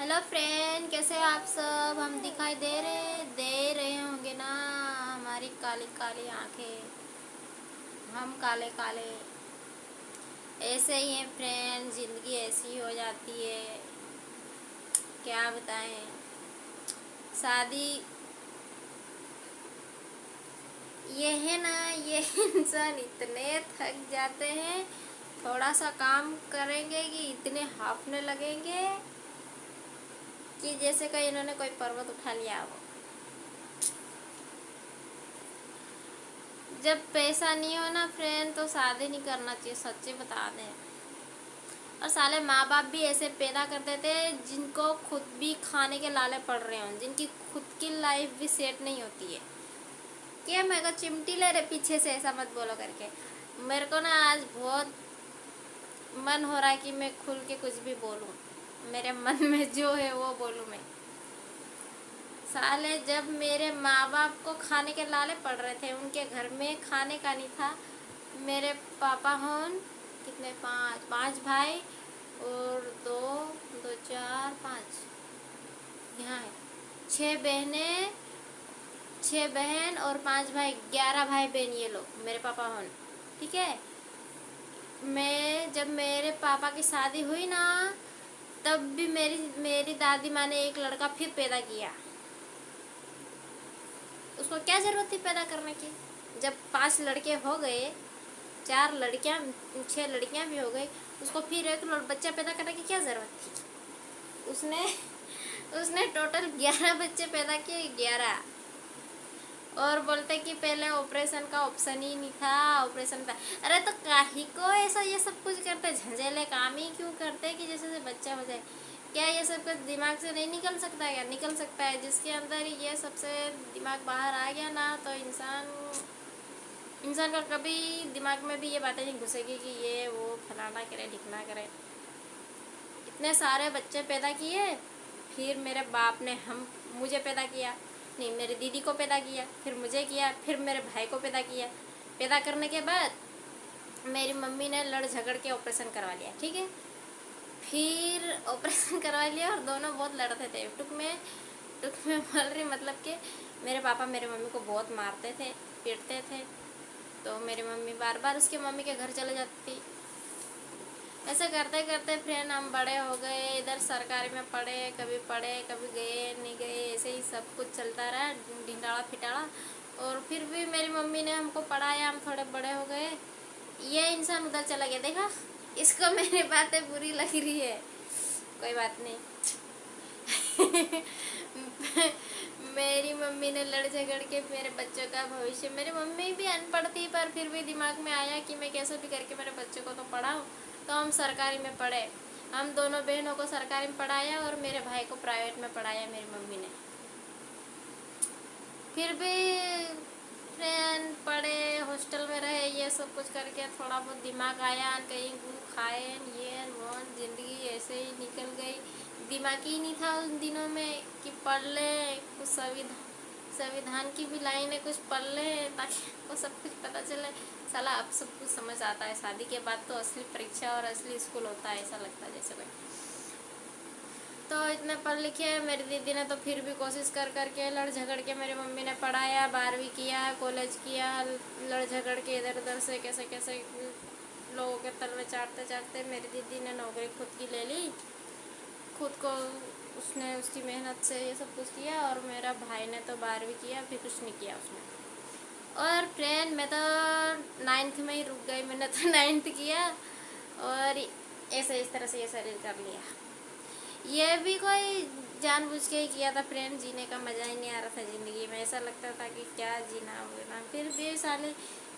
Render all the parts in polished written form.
Hello friend, कैसे हो आप सब। हम दिखाई दे रहे होंगे ना। हमारी काली काली आंखें, हम काले काले। ऐसे ही है फ्रेंड, ज़िंदगी ऐसी हो जाती है, क्या बताएं। शादी ये है ना, ये इंसान इतने थक जाते हैं, थोड़ा सा काम करेंगे कि इतने हांफने लगेंगे कि जैसे कहीं इन्होंने कोई पर्वत उठा लिया हो। जब पैसा नहीं हो ना फ्रेंड, तो शादी नहीं करना चाहिए, सच्ची बता दें। और साले माँ बाप भी ऐसे पैदा करते थे जिनको खुद भी खाने के लाले पड़ रहे हों, जिनकी खुद की लाइफ भी सेट नहीं होती है। क्या मेरे को चिमटी ले रहे पीछे से, ऐसा मत बोलो करके। मेरे को ना आज बहुत मन हो रहा है कि मैं खुल के कुछ भी बोलूँ, मेरे मन में जो है वो बोलूँ मैं। साले जब मेरे माँ बाप को खाने के लाले पड़ रहे थे, उनके घर में खाने का नहीं था। मेरे पापा होन कितने, पाँच भाई और दो दो चार पाँच, यहाँ है 6 बहनें, 6 बहन और 5 भाई, 11 भाई बहन ये लोग मेरे पापा होन। ठीक है, मैं जब मेरे पापा की शादी हुई ना, तब भी मेरी मेरी दादी माँ ने एक लड़का फिर पैदा किया। उसको क्या ज़रूरत थी पैदा करने की। जब 5 लड़के हो गए, 4 लड़कियां, 6 लड़कियां भी हो गई, उसको फिर एक बच्चा पैदा करने की क्या ज़रूरत थी। उसने उसने टोटल 11 बच्चे पैदा किए, 11। और बोलते कि पहले ऑपरेशन का ऑप्शन ही नहीं था, ऑपरेशन था। अरे तो काहे को ऐसा ये सब कुछ करते, झंझेले काम ही क्यों करते कि जैसे से बच्चा हो जाए। क्या ये सब कुछ दिमाग से नहीं निकल सकता है? क्या निकल सकता है। जिसके अंदर ये सबसे दिमाग बाहर आ गया ना, तो इंसान का कभी दिमाग में भी ये बातें नहीं घुसेगी कि ये वो फलाना करे ढिकना करे। इतने सारे बच्चे पैदा किए, फिर मेरे बाप ने मुझे पैदा किया, नहीं मेरी दीदी को पैदा किया, फिर मुझे किया, फिर मेरे भाई को पैदा किया। पैदा करने के बाद मेरी मम्मी ने लड़ झगड़ के ऑपरेशन करवा लिया। ठीक है, फिर ऑपरेशन करवा लिया और दोनों बहुत लड़ते थे। टुक में बोल रही, मतलब कि मेरे पापा मेरे मम्मी को बहुत मारते थे, पीटते थे। तो मेरी मम्मी बार बार उसके मम्मी के घर चले जाती थी। ऐसे करते करते फ्रेंड हम बड़े हो गए, इधर सरकारी में पढ़े कभी गए नहीं गए, ऐसे ही सब कुछ चलता रहा, ढिंडाड़ा फिटाड़ा। और फिर भी मेरी मम्मी ने हमको पढ़ाया, हम थोड़े बड़े हो गए। ये इंसान उधर चला गया, देखा, इसको मेरी बातें बुरी लग रही है, कोई बात नहीं। मेरी मम्मी ने लड़ झगड़ के मेरे बच्चों का भविष्य, मेरी मम्मी भी अनपढ़ थी पर फिर भी दिमाग में आया कि मैं कैसे भी करके मेरे बच्चों को तो पढ़ाऊँ। तो हम सरकारी में पढ़े, हम दोनों बहनों को सरकारी में पढ़ाया और मेरे भाई को प्राइवेट में पढ़ाया मेरी मम्मी ने। फिर भी फ्रेंड पढ़े, हॉस्टल में रहे, ये सब कुछ करके थोड़ा बहुत दिमाग आया, कहीं गु खाए, ये वो, ज़िंदगी ऐसे ही निकल गई। दिमाग ही नहीं था उन दिनों में कि पढ़ ले कुछ, संविधान की भी लाइन है, कुछ पढ़ ले ताकि को सब कुछ पता चले। साला अब सब कुछ समझ आता है, शादी के बाद तो असली परीक्षा और असली स्कूल होता है, ऐसा लगता है जैसे कोई। तो इतने पढ़ लिखे मेरी दीदी ने तो फिर भी कोशिश कर करके लड़ झगड़ के मेरी मम्मी ने पढ़ाया, 12वीं किया, कॉलेज किया, लड़ झगड़ के इधर उधर से कैसे कैसे लोगों के तलवे चाटते चाटते मेरी दीदी ने नौकरी खुद की ले ली, खुद को उसने उसकी मेहनत से ये सब कुछ किया। और मेरा भाई ने तो 12वीं किया, फिर कुछ नहीं किया उसने। और फ्रेंड मैं तो 9th में ही रुक गई, मैंने तो 9th किया और ऐसे इस तरह से ये शरीर कर लिया। ये भी कोई जानबूझ के ही किया था फ्रेंड, जीने का मज़ा ही नहीं आ रहा था ज़िंदगी में, ऐसा लगता था कि क्या जीना होना। फिर भी साले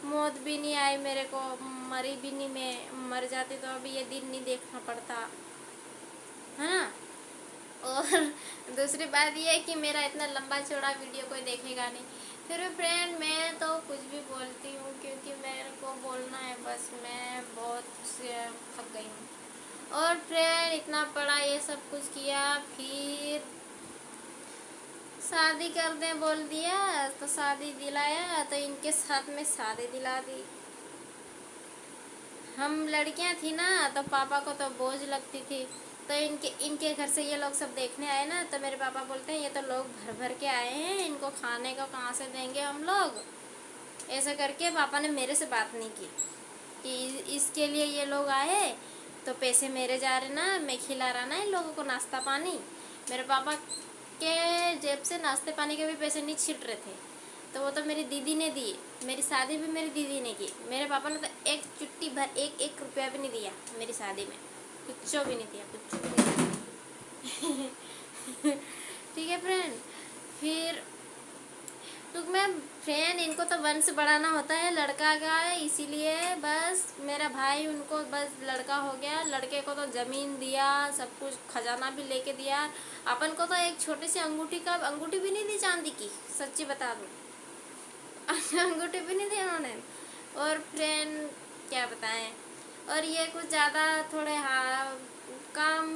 मौत भी नहीं आई मेरे को, मरी भी नहीं, मैं मर जाती तो अभी ये दिन नहीं देखना पड़ता है ना। और दूसरी बात ये है कि मेरा इतना लंबा चौड़ा वीडियो कोई देखेगा नहीं। फिर भी फ्रेंड मैं तो कुछ भी बोलती हूँ क्योंकि मेरे को बोलना है बस, मैं बहुत थक गई हूँ। और फ्रेंड इतना पढ़ा, ये सब कुछ किया, फिर शादी कर दे बोल दिया, तो शादी दिलाया, तो इनके साथ में शादी दिला दी। हम लड़कियां थी ना, तो पापा को तो बोझ लगती थी तो इनके घर से ये लोग सब देखने आए ना, तो मेरे पापा बोलते हैं ये तो लोग भर भर के आए हैं, इनको खाने को कहाँ से देंगे हम लोग। ऐसा करके पापा ने मेरे से बात नहीं की कि इसके लिए ये लोग आए तो पैसे मेरे जा रहे ना, मैं खिला रहा ना इन लोगों को नाश्ता पानी। मेरे पापा के जेब से नाश्ते पानी के भी पैसे नहीं छिट रहे थे, तो वो तो मेरी दीदी ने दिए। मेरी शादी भी मेरी दीदी ने की। मेरे पापा ने तो एक चुट्टी भर एक रुपया भी नहीं दिया मेरी शादी में, कुछ भी नहीं दिया, कुछ भी नहीं दिया। ठीक है फ्रेंड। फिर तो मैं फ्रेंड, इनको तो वंश बढ़ाना होता है, लड़का का है, इसीलिए बस मेरा भाई उनको बस लड़का हो गया, लड़के को तो ज़मीन दिया, सब कुछ खजाना भी लेके दिया। अपन को तो एक छोटी सी अंगूठी भी नहीं दी चांदी की, सच्ची बता दूँ। अंगूठी भी नहीं दी उन्होंने। और फ्रेंड क्या बताएं, और ये कुछ ज़्यादा थोड़े काम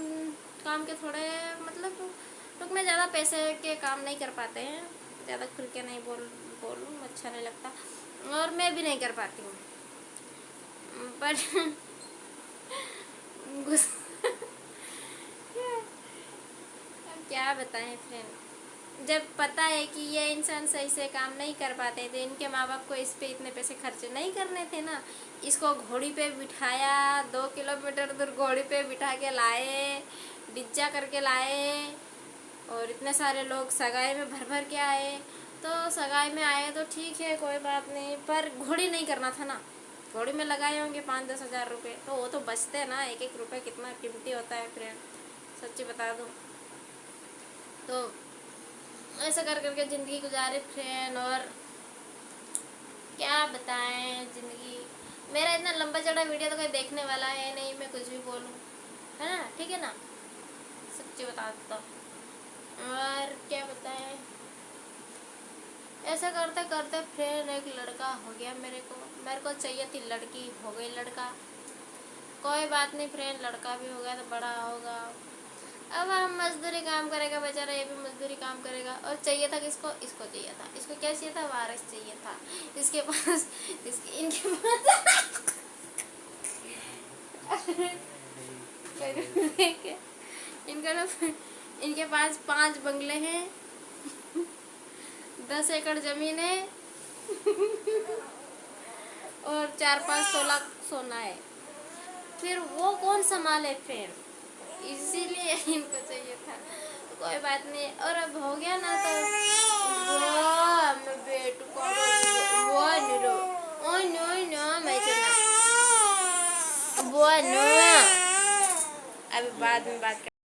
काम के थोड़े मतलब लोग में ज़्यादा पैसे के काम नहीं कर पाते हैं। ज़्यादा खुल के नहीं बोलूँ अच्छा नहीं लगता, और मैं भी नहीं कर पाती हूँ, बट क्या बताएं फ्रेंड, जब पता है कि ये इंसान सही से काम नहीं कर पाते थे, इनके माँ बाप को इस पे इतने पैसे खर्च नहीं करने थे ना। इसको घोड़ी पे बिठाया, 2 किलोमीटर दूर घोड़ी पे बिठा के लाए, डिज्जा करके लाए, और इतने सारे लोग सगाई में भर भर के आए। तो सगाई में आए तो ठीक है, कोई बात नहीं, पर घोड़ी नहीं करना था ना। घोड़ी में लगाए होंगे 5-10 हज़ार रुपये, तो वो तो बचते ना, एक रुपये कितना कीमती होता है फ्रेंड, सच्ची बता दूँ। तो ऐसा कर करके ज़िंदगी गुजारे फ्रेंड, और क्या बताएं ज़िंदगी। मेरा इतना लंबा चौड़ा वीडियो तो कोई देखने वाला है नहीं, मैं कुछ भी बोलूँ, है ना, ठीक है ना, सच्ची बता देता हूँ। और क्या बताएं, ऐसा करते करते फ्रेंड एक लड़का हो गया मेरे को चाहिए थी लड़की, हो गई लड़का। कोई बात नहीं फ्रेंड, लड़का भी हो गया तो बड़ा होगा। अब हम मजदूरी काम करेगा बेचारा, ये भी मजदूरी काम करेगा। और चाहिए था किसको, इसको चाहिए था। इसको क्या चाहिए था, वारिस चाहिए था। इसके पास इनके पास इनके पास 5 बंगले हैं, 10 एकड़ जमीन है, और 4-5 तोला सोना है। फिर वो कौन संभाले फ्रेंड, इसीलिए इनको चाहिए था। तो कोई बात नहीं, और अब हो गया ना, तो वो बेटू को वो नो ओ नो मैं चलना वो नो, अभी बाद में बात